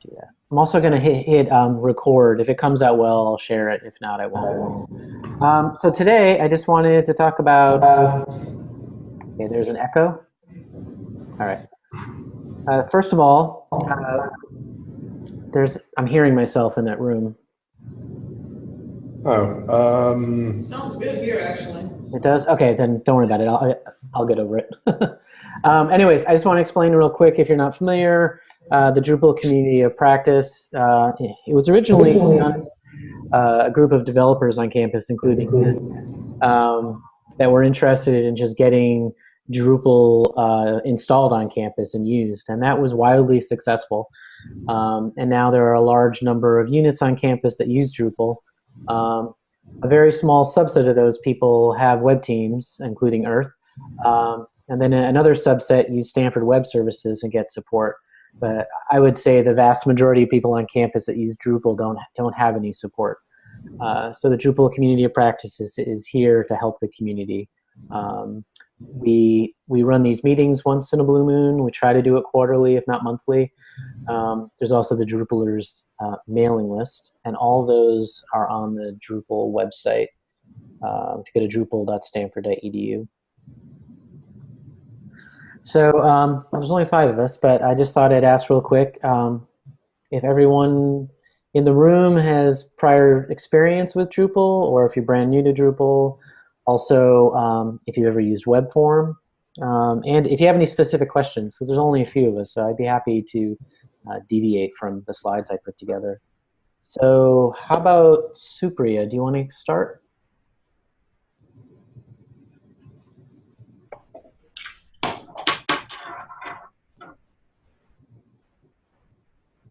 do that. I'm also going to hit record. If it comes out well, I'll share it. If not, I won't. So today, I just wanted to talk about. Okay, there's an echo. All right. First of all, I'm hearing myself in that room. Oh. Sounds good here, actually. It does? Okay, then don't worry about it. I'll get over it. Anyways, I just want to explain real quick, if you're not familiar, the Drupal community of practice. It was originally a group of developers on campus, including that were interested in just getting Drupal installed on campus and used, and that was wildly successful. And now there are a large number of units on campus that use Drupal. A very small subset of those people have web teams, including Earth. And then another subset use Stanford Web Services and get support. But I would say the vast majority of people on campus that use Drupal don't have any support. So the Drupal community of practice is here to help the community. We run these meetings once in a blue moon. We try to do it quarterly, if not monthly. There's also the Drupalers mailing list, and all those are on the Drupal website. If you go to drupal.stanford.edu. So there's only 5 of us, but I just thought I'd ask real quick if everyone in the room has prior experience with Drupal, or if you're brand new to Drupal. Also, if you've ever used Webform, and if you have any specific questions, because there's only a few of us, so I'd be happy to deviate from the slides I put together. So how about Supriya? Do you want to start?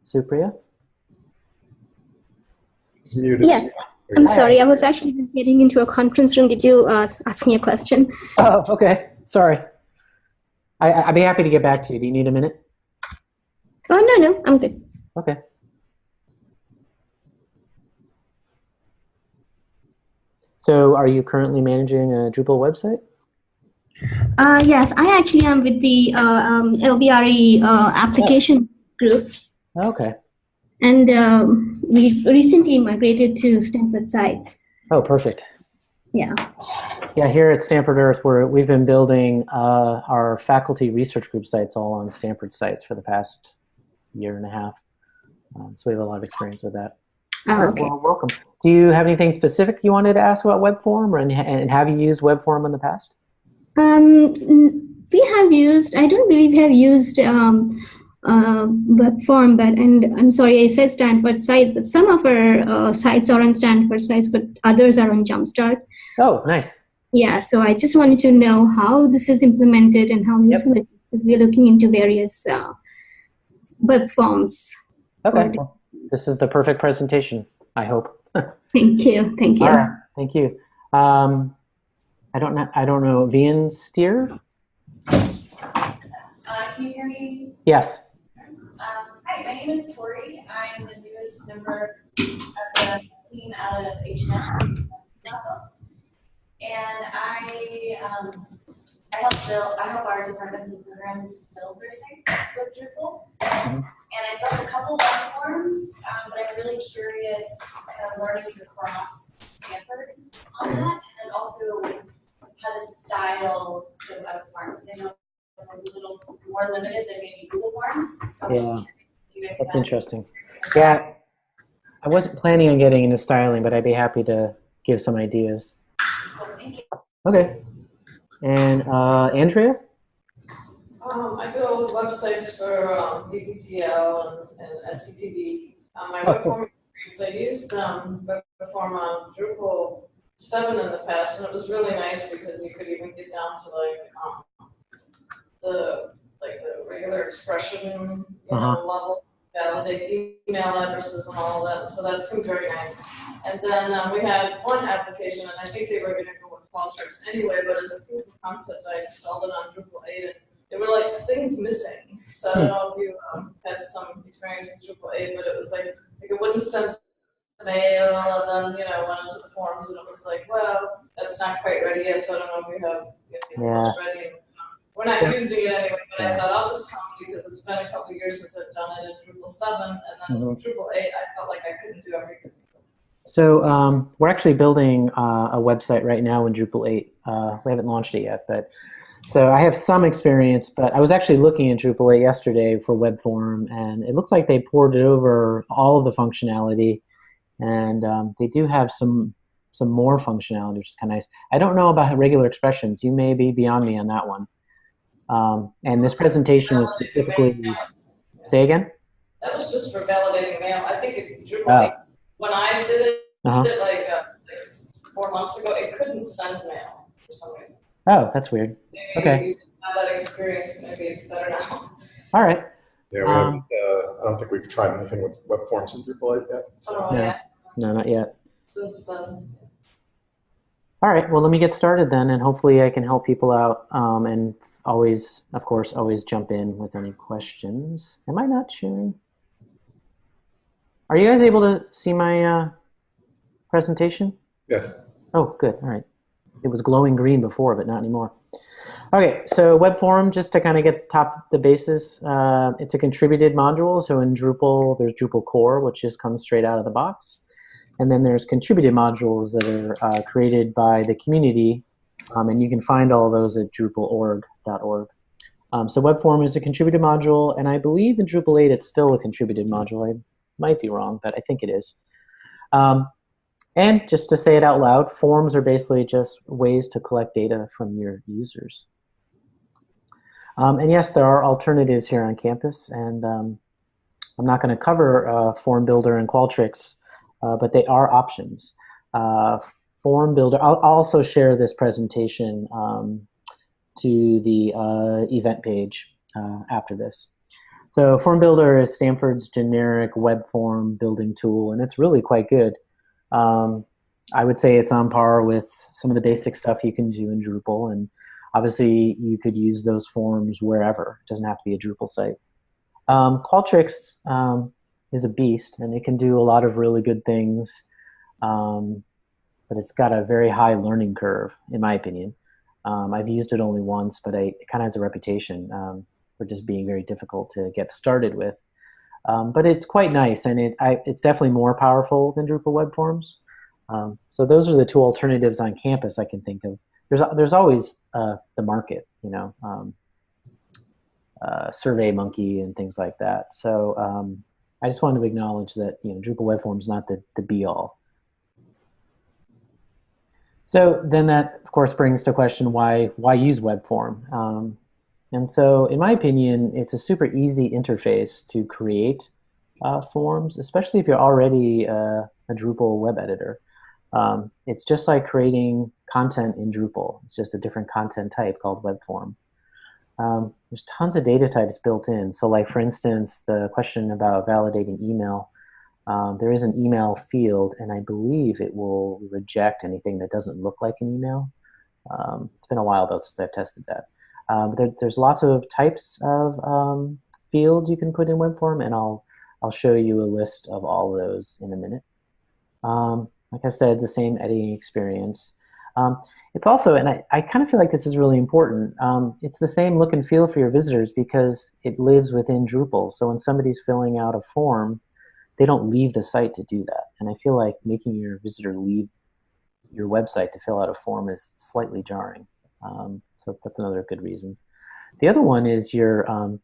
Supriya? It's muted. Yes. I'm sorry. I was actually getting into a conference room. Did you ask me a question? Oh, okay. Sorry. I'd be happy to get back to you. Do you need a minute? Oh, no. I'm good. Okay. So are you currently managing a Drupal website? Yes, I actually am with the LBRE application group. Okay. And we recently migrated to Stanford sites. Oh, perfect. Yeah. Yeah, here at Stanford Earth, we've been building our faculty research group sites all on Stanford sites for the past year and a half. So we have a lot of experience with that. Oh, okay. Well, welcome. Do you have anything specific you wanted to ask about Webform, and have you used Webform in the past? We have used, I don't believe we have used Webform, and I'm sorry, I said Stanford sites, but some of our sites are on Stanford sites, but others are on Jumpstart. Oh, nice. Yeah, so I just wanted to know how this is implemented and how useful it is, because we're looking into various web forms. Okay, well, this is the perfect presentation, I hope. Thank you. Thank you. Thank you. I don't know. Vian Steer? Can you hear me? Yes. Hi, my name is Tori. I'm the newest member of the team out of H&M, and I help our departments and programs build their sites with Drupal. And I built a couple web forms, but I'm really curious kind of learnings across Stanford on that, and also how to style the web forms. I know it's a little more limited than maybe Google Forms. So yeah, that's interesting. Yeah, I wasn't planning on getting into styling, but I'd be happy to give some ideas. Cool, thank you. Okay. And Andrea? I build websites for BPTL and SCPD. My web form experience, I used Webform on Drupal 7 in the past, and it was really nice because you could even get down to the regular expression level, validate email addresses and all that. So that seemed very nice. And then we had one application, and I think they were going to go with Qualtrics anyway, but as a proof of concept, I installed it on Drupal 8, and there were like things missing. So I don't know if you had some experience with Drupal 8, but it was like it wouldn't send mail, and then went into the forms, and it was like, well, that's not quite ready yet. So I don't know if you have it's ready. And so we're not using it anyway, but I Yeah. thought I'll just come because it's been a couple of years since I've done it in Drupal 7, and then with Drupal 8, I felt like I couldn't do everything. So we're actually building a website right now in Drupal 8. We haven't launched it yet, but so I have some experience, but I was actually looking at Drupal 8 yesterday for Webform, and it looks like they poured over all of the functionality, and they do have some more functionality, which is kind of nice. I don't know about regular expressions. You may be beyond me on that one. And this presentation was specifically, say again? That was just for validating mail. I think it, Drupal 8, when I did it, like 4 months ago, it couldn't send mail for some reason. Oh, that's weird. Maybe Okay. you didn't have that experience. Maybe it's better now. All right. Yeah, we haven't, I don't think we've tried anything with web forms in Drupal 8 yet. So. Oh, No. yeah. No, not yet. Since then. All right, well, let me get started then, and hopefully I can help people out, and always, of course, always jump in with any questions. Am I not sharing? Are you guys able to see my presentation? Yes. Oh, good, all right. It was glowing green before, but not anymore. Okay, so Webform, just to kind of get the basis, it's a contributed module. So in Drupal, there's Drupal core, which just comes straight out of the box. And then there's contributed modules that are created by the community, and you can find all those at drupal.org. So Webform is a contributed module, and I believe in Drupal 8 it's still a contributed module. I might be wrong, but I think it is. And just to say it out loud, forms are basically just ways to collect data from your users. And yes, there are alternatives here on campus, and I'm not going to cover Form Builder and Qualtrics, but they are options. Form Builder, I'll also share this presentation to the event page after this. So Form Builder is Stanford's generic web form building tool, and it's really quite good. I would say it's on par with some of the basic stuff you can do in Drupal, and obviously you could use those forms wherever. It doesn't have to be a Drupal site. Qualtrics is a beast, and it can do a lot of really good things, but it's got a very high learning curve, in my opinion. I've used it only once, but it kind of has a reputation for just being very difficult to get started with. But it's quite nice, and it's definitely more powerful than Drupal web forms. So those are the two alternatives on campus I can think of. There's always the market, you know, SurveyMonkey and things like that. So I just wanted to acknowledge that, you know, Drupal web form is not the be-all. So then that, of course, brings to question why use web form? And so, in my opinion, it's a super easy interface to create forms, especially if you're already a Drupal web editor. It's just like creating content in Drupal. It's just a different content type called web form. There's tons of data types built in. So like, for instance, the question about validating email, there is an email field, and I believe it will reject anything that doesn't look like an email. It's been a while, though, since I've tested that. There's lots of types of fields you can put in web form, and I'll show you a list of all of those in a minute. Like I said, the same editing experience. It's also, and I kind of feel like this is really important, it's the same look and feel for your visitors because it lives within Drupal. So when somebody's filling out a form, they don't leave the site to do that. And I feel like making your visitor leave your website to fill out a form is slightly jarring. So that's another good reason. The other one is so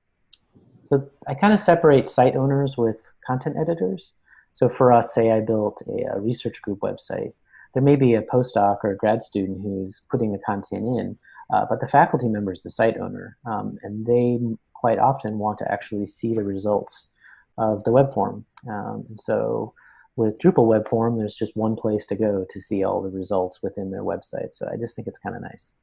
I kind of separate site owners with content editors. So for us, say I built a research group website, there may be a postdoc or a grad student who's putting the content in, but the faculty member is the site owner, and they quite often want to actually see the results of the web form. And so with Drupal web form, there's just one place to go to see all the results within their website. So I just think it's kind of nice.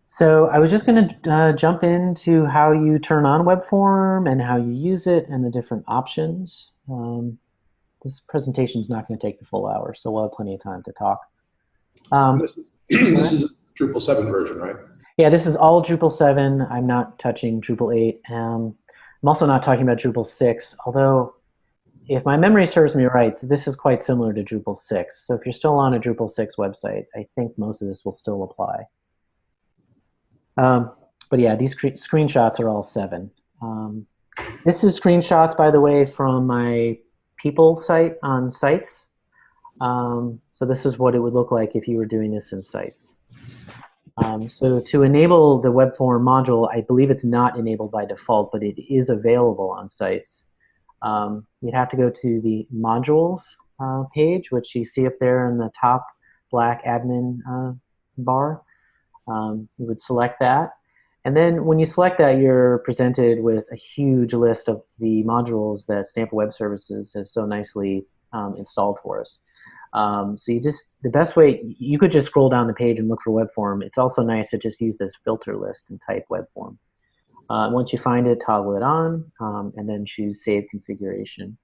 So I was just going to jump into how you turn on web form and how you use it and the different options. This presentation is not going to take the full hour, so we'll have plenty of time to talk. This is a Drupal 7 version, right? Yeah, this is all Drupal 7. I'm not touching Drupal 8. I'm also not talking about Drupal 6, although if my memory serves me right, this is quite similar to Drupal 6. So if you're still on a Drupal 6 website, I think most of this will still apply. But yeah, these screenshots are all 7. This is screenshots, by the way, from my people site on Sites. So this is what it would look like if you were doing this in Sites. So to enable the Webform module, I believe it's not enabled by default, but it is available on Sites. You'd have to go to the modules page, which you see up there in the top black admin bar. You would select that. And then when you select that, you're presented with a huge list of the modules that Stanford Web Services has so nicely installed for us. So the best way, you could just scroll down the page and look for Webform. It's also nice to just use this filter list and type Webform. Once you find it, toggle it on, and then choose Save Configuration.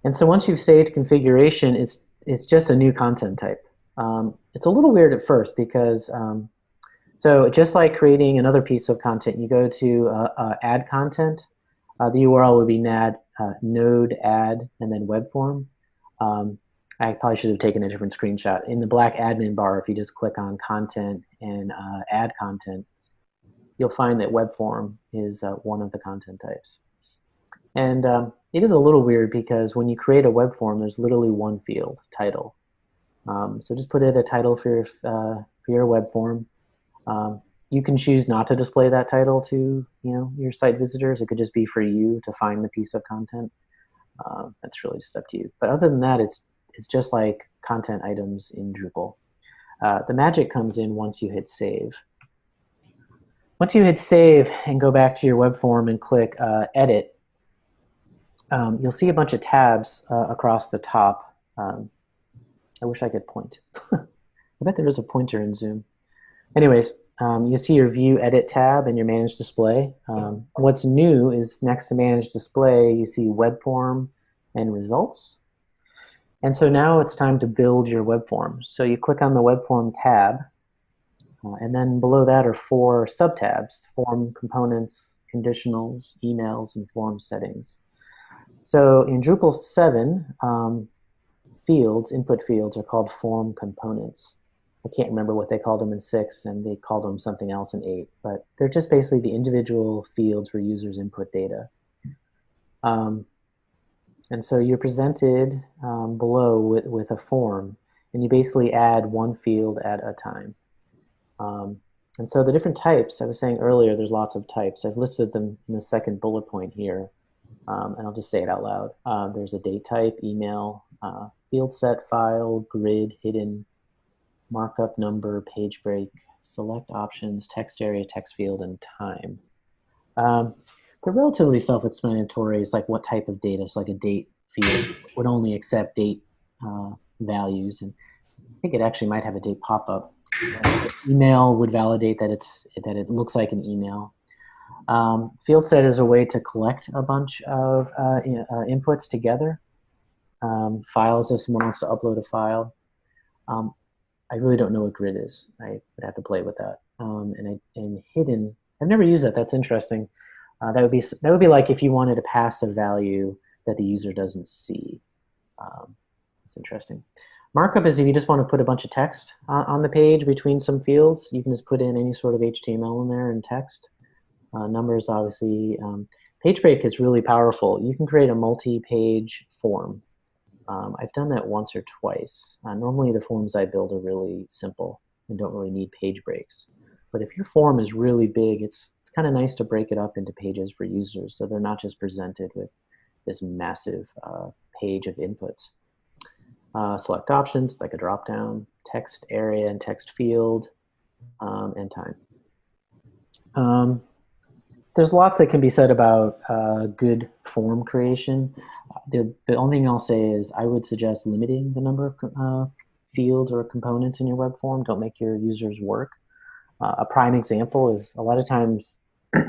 And so once you've saved configuration, it's just a new content type. It's a little weird at first because, so just like creating another piece of content, you go to Add Content. The URL would be node add and then Webform. I probably should have taken a different screenshot. In the black admin bar, if you just click on Content and Add Content, you'll find that Webform is one of the content types. And it is a little weird because when you create a Webform, there's literally one field, title. So just put it a title for your Webform. You can choose not to display that title to your site visitors. It could just be for you to find the piece of content. That's really just up to you. But other than that, it's just like content items in Drupal. The magic comes in once you hit save. Once you hit save and go back to your web form and click edit, you'll see a bunch of tabs across the top. I wish I could point. I bet there is a pointer in Zoom. Anyways, you see your View Edit tab and your Manage Display. What's new is next to Manage Display, you see Web Form and Results. And so now it's time to build your web form. So you click on the Web Form tab, and then below that are 4 sub-tabs: Form Components, Conditionals, Emails, and Form Settings. So in Drupal 7, input fields are called Form Components. I can't remember what they called them in 6, and they called them something else in 8, but they're just basically the individual fields where users input data. And so you're presented below with a form, and you basically add one field at a time. And so the different types, I was saying earlier, there's lots of types. I've listed them in the second bullet point here, and I'll just say it out loud. There's a date type, email, field set, file, grid, hidden, markup, number, page break, select options, text area, text field, and time. They're relatively self-explanatory. It's like what type of data. So like a date field would only accept date values, and I think it actually might have a date pop-up. Email would validate that it looks like an email. Field set is a way to collect a bunch of inputs together. Files, if someone wants to upload a file. I really don't know what grid is. I would have to play with that. And hidden, I've never used that. That's interesting. That would be like if you wanted to pass a value that the user doesn't see. That's interesting. Markup is if you just want to put a bunch of text on the page between some fields. You can just put in any sort of HTML in there and text. Numbers, obviously. Page break is really powerful. You can create a multi-page form. I've done that once or twice. Normally the forms I build are really simple and don't really need page breaks. But if your form is really big, it's kind of nice to break it up into pages for users so they're not just presented with this massive page of inputs. Select options, like a drop-down, text area and text field, and time. There's lots that can be said about good form creation. The only thing I'll say is I would suggest limiting the number of fields or components in your web form. Don't make your users work. A prime example is a lot of times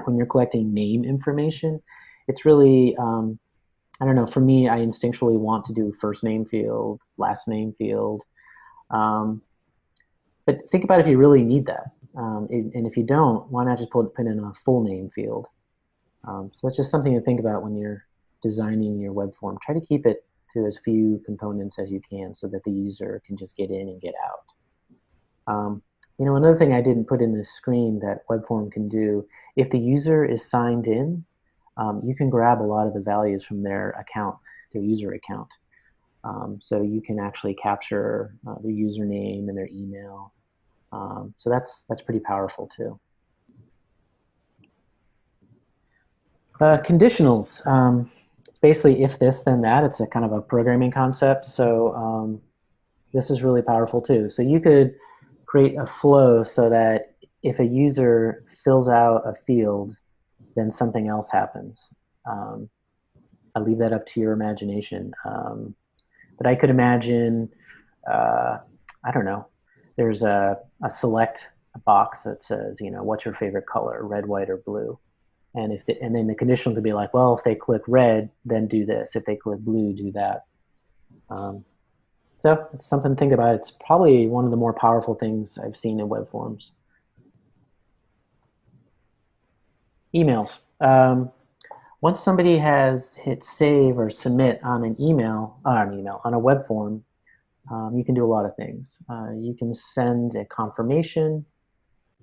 when you're collecting name information, it's really, I don't know, for me, I instinctually want to do first name field, last name field. But think about if you really need that. And if you don't, why not just put in a full name field? So that's just something to think about when you're designing your web form. Try to keep it to as few components as you can so that the user can just get in and get out. You know, another thing I didn't put in this screen that Webform can do, if the user is signed in, you can grab a lot of the values from their account, their user account. So you can actually capture their username and their email. So that's pretty powerful too. Conditionals. It's basically if this, then that. It's a kind of a programming concept. So this is really powerful too. So you could create a flow so that if a user fills out a field, then something else happens. I leave that up to your imagination. But I could imagine, I don't know, there's a select box that says, you know, what's your favorite color, red, white, or blue? And and then the conditional could be like, well, if they click red, then do this. If they click blue, do that. So it's something to think about. It's probably one of the more powerful things I've seen in web forms. Emails. Once somebody has hit save or submit on an email, on a web form, you can do a lot of things. You can send a confirmation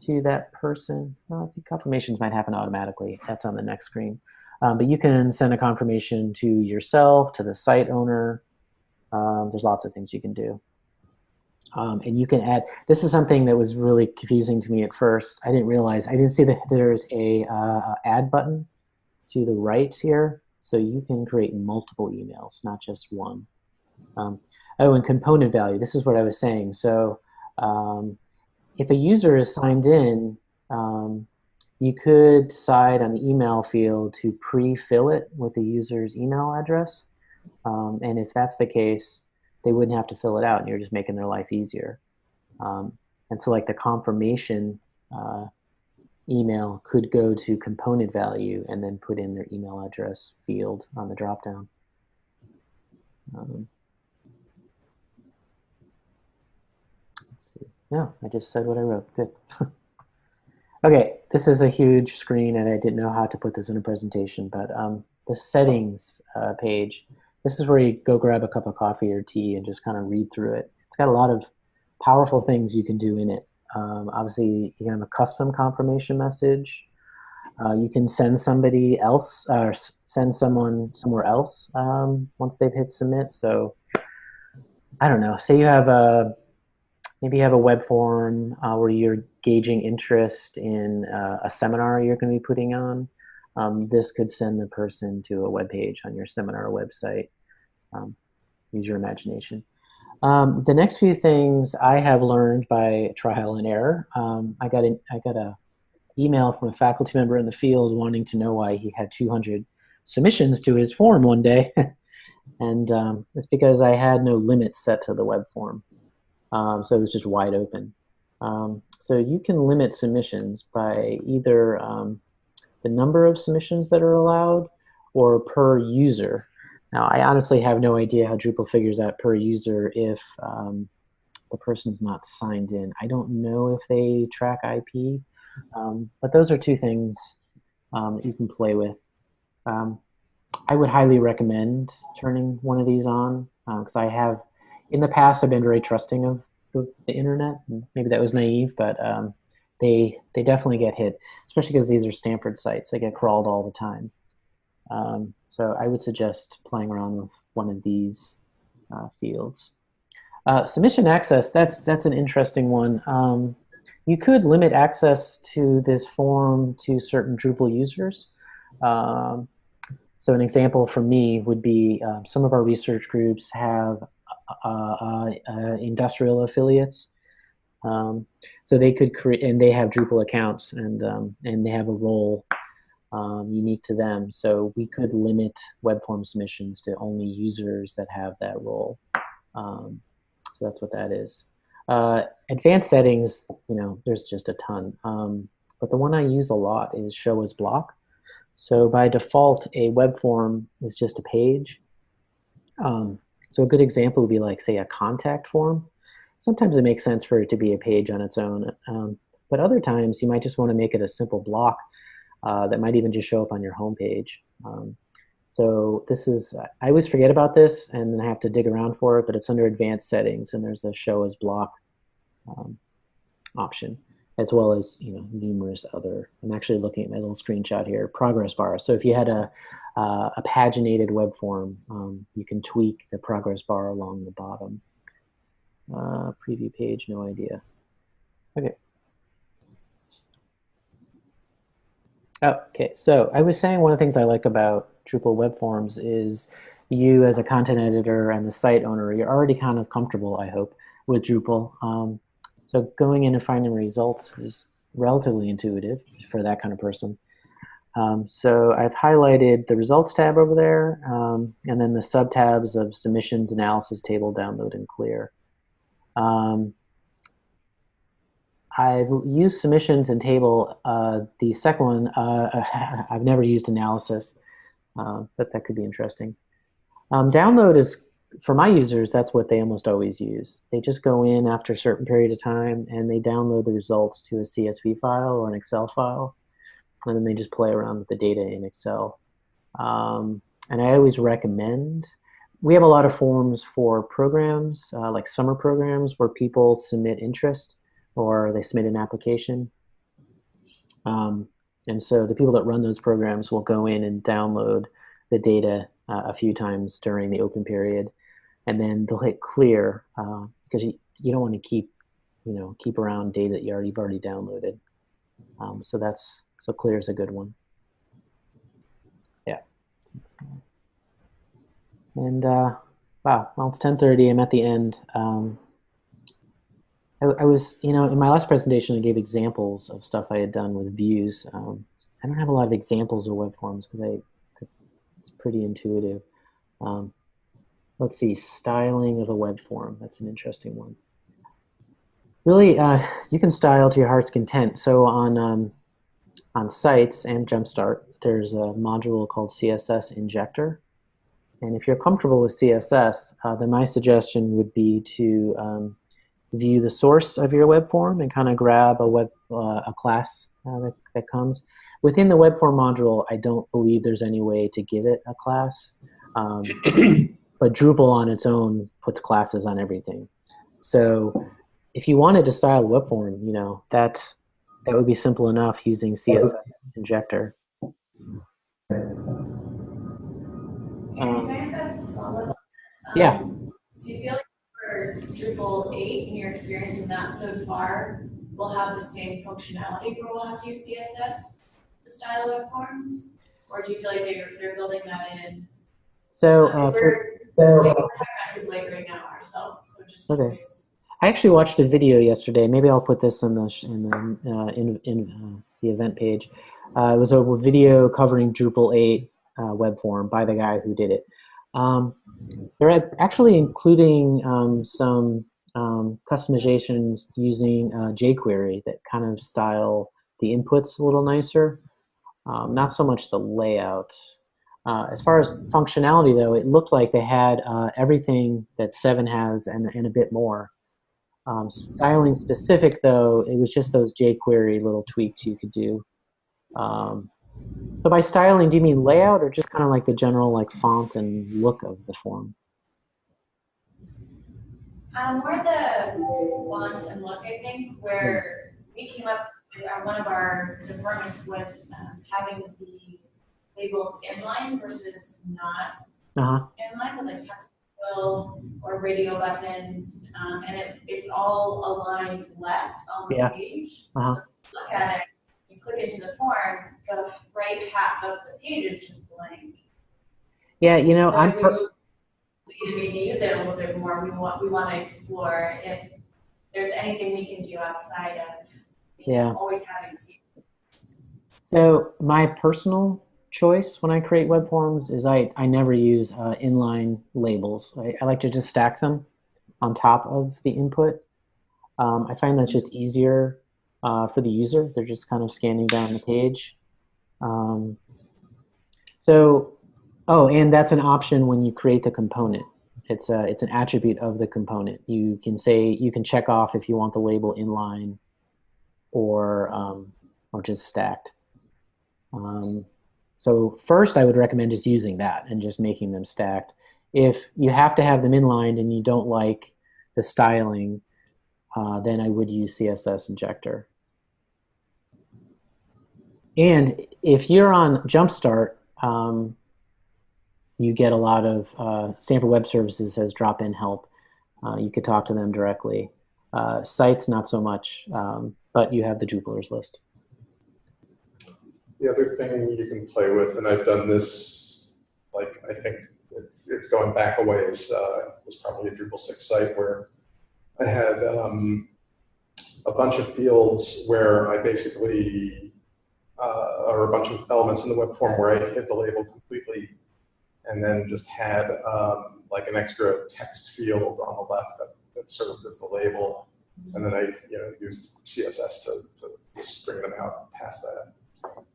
to that person. Well, I think confirmations might happen automatically. That's on the next screen. But you can send a confirmation to yourself, to the site owner. There's lots of things you can do. And you can add, this is something that was really confusing to me at first. I didn't see that there's a add button to the right here. So you can create multiple emails, not just one. Oh, and component value, this is what I was saying. So if a user is signed in, you could decide on the email field to pre-fill it with the user's email address. And if that's the case, they wouldn't have to fill it out, and you're just making their life easier. And so like the confirmation email could go to component value and then put in their email address field on the dropdown. Yeah, I just said what I wrote. Good. Okay, this is a huge screen, and I didn't know how to put this in a presentation, but the settings page, this is where you go grab a cup of coffee or tea and just kind of read through it. It's got a lot of powerful things you can do in it. Obviously, you can have a custom confirmation message. You can send somebody else, or send someone somewhere else once they've hit submit. So, I don't know, say you have maybe you have a web form where you're gauging interest in a seminar you're going to be putting on. This could send the person to a web page on your seminar website. Use your imagination. The next few things I have learned by trial and error. I got a email from a faculty member in the field wanting to know why he had 200 submissions to his form one day. And it's because I had no limit set to the web form. So it was just wide open. So you can limit submissions by either the number of submissions that are allowed or per user. Now, I honestly have no idea how Drupal figures out per user if the person's not signed in. I don't know if they track IP, but those are two things that you can play with. I would highly recommend turning one of these on because I have, in the past, I've been very trusting of the internet. Maybe that was naive, but they definitely get hit, especially because these are Stanford sites. They get crawled all the time. So I would suggest playing around with one of these fields. Submission access, that's an interesting one. You could limit access to this form to certain Drupal users. So an example from me would be some of our research groups have industrial affiliates. So they could create, and they have Drupal accounts, and they have a role unique to them. So we could limit web form submissions to only users that have that role. So that's what that is. Advanced settings, there's just a ton. But the one I use a lot is show as block. So by default, a web form is just a page. So a good example would be like, say, a contact form. Sometimes it makes sense for it to be a page on its own. But other times you might just want to make it a simple block that might even just show up on your home page. So this is, I always forget about this and then I have to dig around for it, but it's under advanced settings and there's a show as block. option, as well as numerous other. I'm actually looking at my little screenshot here. Progress bar. So if you had a paginated web form, you can tweak the progress bar along the bottom. Preview page, no idea. Okay. Okay, so I was saying one of the things I like about Drupal web forms is you as a content editor and the site owner, you're already kind of comfortable, I hope, with Drupal. So going in and finding results is relatively intuitive for that kind of person. So I've highlighted the results tab over there, and then the sub-tabs of submissions, analysis, table, download, and clear. I've used submissions and table. The second one, I've never used analysis, but that could be interesting. Download is, for my users, that's what they almost always use. They just go in after a certain period of time and they download the results to a CSV file or an Excel file, and then they just play around with the data in Excel. And I always recommend, we have a lot of forms for programs, like summer programs, where people submit interest or they submit an application. And so the people that run those programs will go in and download the data a few times during the open period, and then they'll hit clear because you don't want to keep around data that you've already downloaded. So clear is a good one. Yeah. And wow, well, it's 10:30. I'm at the end. I was, in my last presentation, I gave examples of stuff I had done with views. I don't have a lot of examples of web forms because it's pretty intuitive. Let's see, styling of a web form. That's an interesting one. Really, you can style to your heart's content. So on sites and Jumpstart, there's a module called CSS Injector. And if you're comfortable with CSS, then my suggestion would be to view the source of your web form and kind of grab a class that comes. Within the web form module, I don't believe there's any way to give it a class. But Drupal on its own puts classes on everything. So if you wanted to style a web form, that would be simple enough using CSS Injector. Can I ask a follow-up? Yeah. Do you feel like for Drupal 8, in your experience in that so far, will have the same functionality where we'll have to use CSS to style web forms? Or do you feel like they're building that in? So we're talking about Drupal 8 right now ourselves, so just okay. curious. I actually watched a video yesterday. Maybe I'll put this in the event page. It was a video covering Drupal 8 web form by the guy who did it. They're actually including some customizations using jQuery that kind of style the inputs a little nicer. Not so much the layout. As far as functionality, though, it looked like they had everything that 7 has and a bit more. Styling specific, though, it was just those jQuery little tweaks you could do. So by styling, do you mean layout or just kind of like the general font and look of the form? More the font and look, I think, where we came up with one of our departments was having the labels inline versus not inline with text field or radio buttons, and it's all aligned left on the page. So if you look at it, you click into the form, the right half of the page is just blank. Yeah, so as we move to maybe use it a little bit more, we want to explore if there's anything we can do outside of always having sequence. So my personal choice when I create web forms is I never use inline labels. I like to just stack them on top of the input. I find that's just easier for the user. They're just kind of scanning down the page. And that's an option when you create the component. It's an attribute of the component. You can check off if you want the label inline or just stacked. So first, I would recommend just using that and just making them stacked. If you have to have them inlined and you don't like the styling, then I would use CSS Injector. And if you're on Jumpstart, you get a lot of Stanford Web Services has drop-in help. You could talk to them directly. Sites, not so much, but you have the Drupalers list. The other thing you can play with, and I've done this, like I think it's going back a ways, it was probably a Drupal 6 site where I had a bunch of fields where I basically, or a bunch of elements in the web form where I hid the label completely and then just had like an extra text field on the left that served as the label. And then I used CSS to just string them out past that. So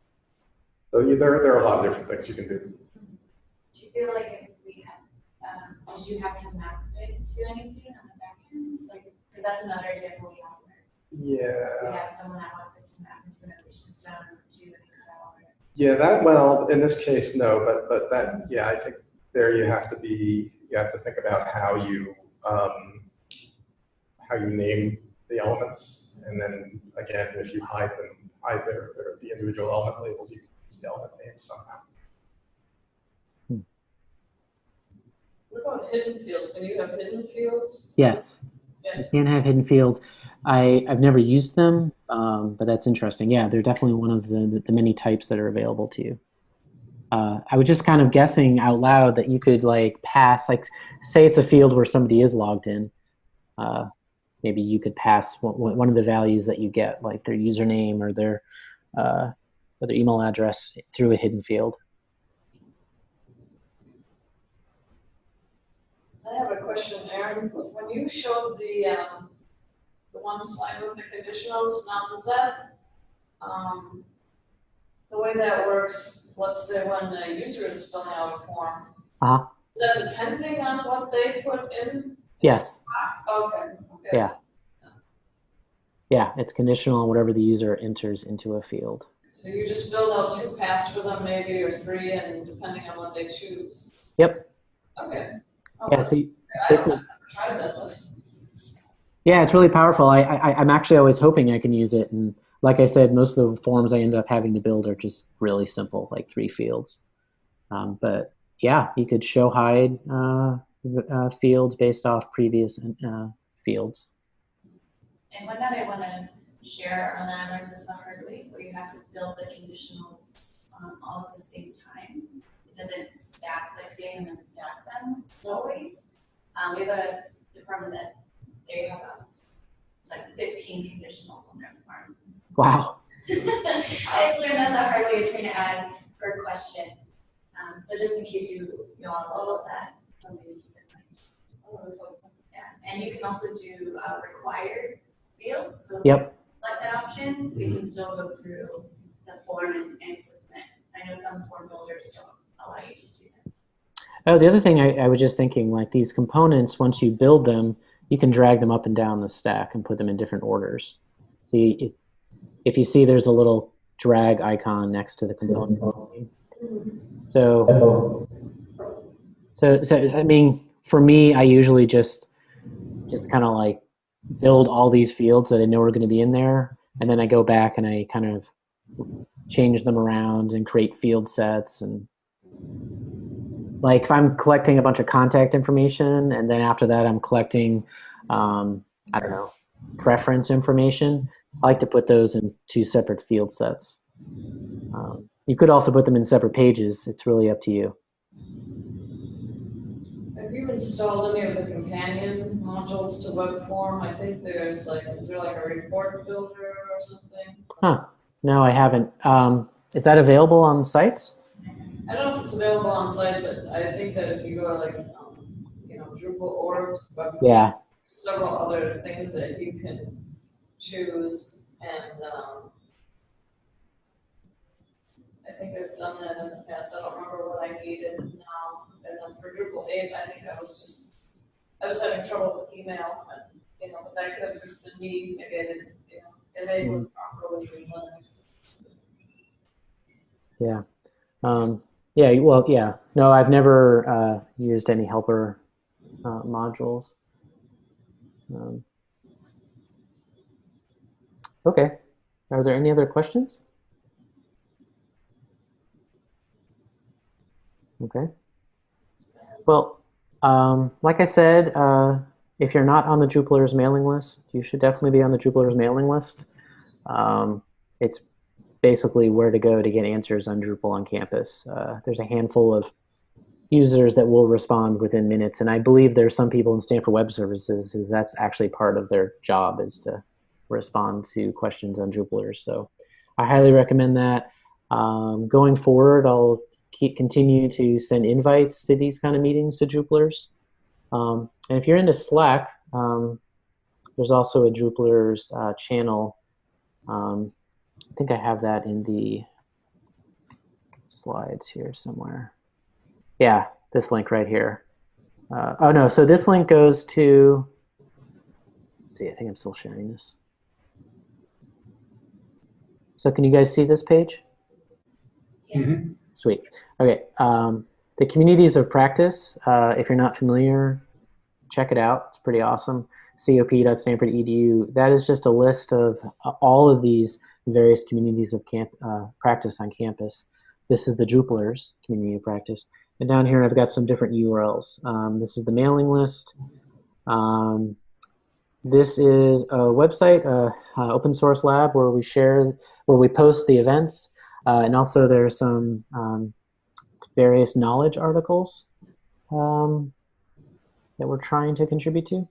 there are a lot of different things you can do. Do you feel like if we had, did you have to map it to anything on the back end? Like, because that's another example we have where Yeah. we have someone that wants it to map into another system or to an Excel. Yeah, well, in this case, no, but that, yeah, I think there you have to think about how you name the elements, and then again, if you hide the individual element labels, you can use the element names somehow. What about hidden fields? Can you have hidden fields? Yes, Yes. you can have hidden fields. I've never used them, but that's interesting. Yeah, they're definitely one of the many types that are available to you. I was just kind of guessing out loud that you could like pass, like say it's a field where somebody is logged in. Maybe you could pass one of the values that you get, like their username or their email address, through a hidden field. I have a question, Aaron. When you showed the one slide with the conditionals, now does that, the way that works, let's say when the user is filling out a form, is that depending on what they put in? Yes. Okay. Yeah. Yeah, it's conditional on whatever the user enters into a field. So you just build out 2 paths for them, maybe, or 3, and depending on what they choose. Yep. Okay. Yeah, so I've never tried that. Yeah, it's really powerful. I'm actually always hoping I can use it. And like I said, most of the forms I end up having to build are just really simple, like 3 fields. But yeah, you could show hide fields based off previous fields. And one that I want to share on that, I learned this the hard way, where you have to build the conditionals all at the same time. It doesn't stack, like say, and then stack them always. We have a department that they have like 15 conditionals on their farm. Wow. I learned that the hard way of trying to add per question. So just in case you know all of that, something to keep in mind. Yeah, and you can also do required fields. So Yep. Like that option, we can still go through the form and submit. I know some form builders don't allow you to do that. Oh, the other thing I was just thinking, like these components, once you build them, you can drag them up and down the stack and put them in different orders. So if you see there's a little drag icon next to the component. So I mean, for me, I usually just kind of like build all these fields that I know are going to be in there, and then I go back and I kind of change them around and create field sets. And like if I'm collecting a bunch of contact information, and then after that I'm collecting, I don't know, preference information, I like to put those in 2 separate field sets. You could also put them in separate pages. It's really up to you. Have you installed any of the companion modules to Webform? I think there's like, is there like a report builder or something? Huh. No, I haven't. Is that available on sites? I don't know if it's available on sites. I think that if you go to like, Drupal org, Yeah. several other things that you can choose, and I think I've done that in the past. I don't remember what I needed now. And then for Drupal 8, I think I was having trouble with email, and, but that could have just been me. Maybe I didn't, enable it properly in Linux. Yeah. Yeah. Well, yeah. No, I've never used any helper modules. Okay. Are there any other questions? Okay. Well, like I said, if you're not on the Drupalers mailing list, you should definitely be on the Drupalers mailing list. It's basically where to go to get answers on Drupal on campus. There's a handful of users that will respond within minutes, and I believe there's some people in Stanford Web Services who that's actually part of their job is to respond to questions on Drupalers. So I highly recommend that. Going forward, I'll continue to send invites to these kind of meetings to Drupalers. And if you're into Slack, there's also a Drupalers channel. I think I have that in the slides here somewhere. Yeah, this link right here. Oh no, so this link goes to, let's see, I think I'm still sharing this. So can you guys see this page? Yes. Mm-hmm. Sweet. Okay, the communities of practice, if you're not familiar, check it out. It's pretty awesome. cop.stanford.edu. That is just a list of all of these various communities of practice on campus. This is the Drupalers community of practice. And down here, I've got some different URLs. This is the mailing list. This is a website, open source lab, where we post the events. And also there's some various knowledge articles that we're trying to contribute to.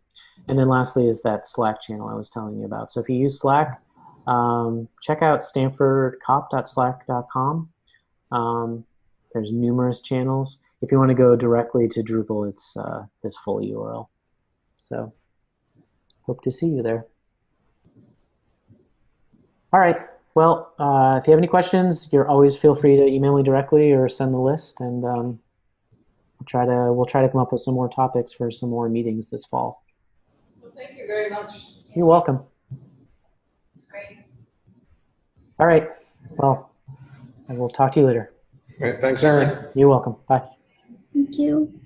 And then lastly is that Slack channel I was telling you about. So if you use Slack, check out stanfordcop.slack.com. There's numerous channels. If you want to go directly to Drupal, it's this full URL. So hope to see you there. All right. Well, if you have any questions, you're always feel free to email me directly or send the list, and we'll try to come up with some more topics for some more meetings this fall. Well, thank you very much. You're welcome. It's great. All right. Well, I will talk to you later. All right, thanks, Aaron. You're welcome. Bye. Thank you.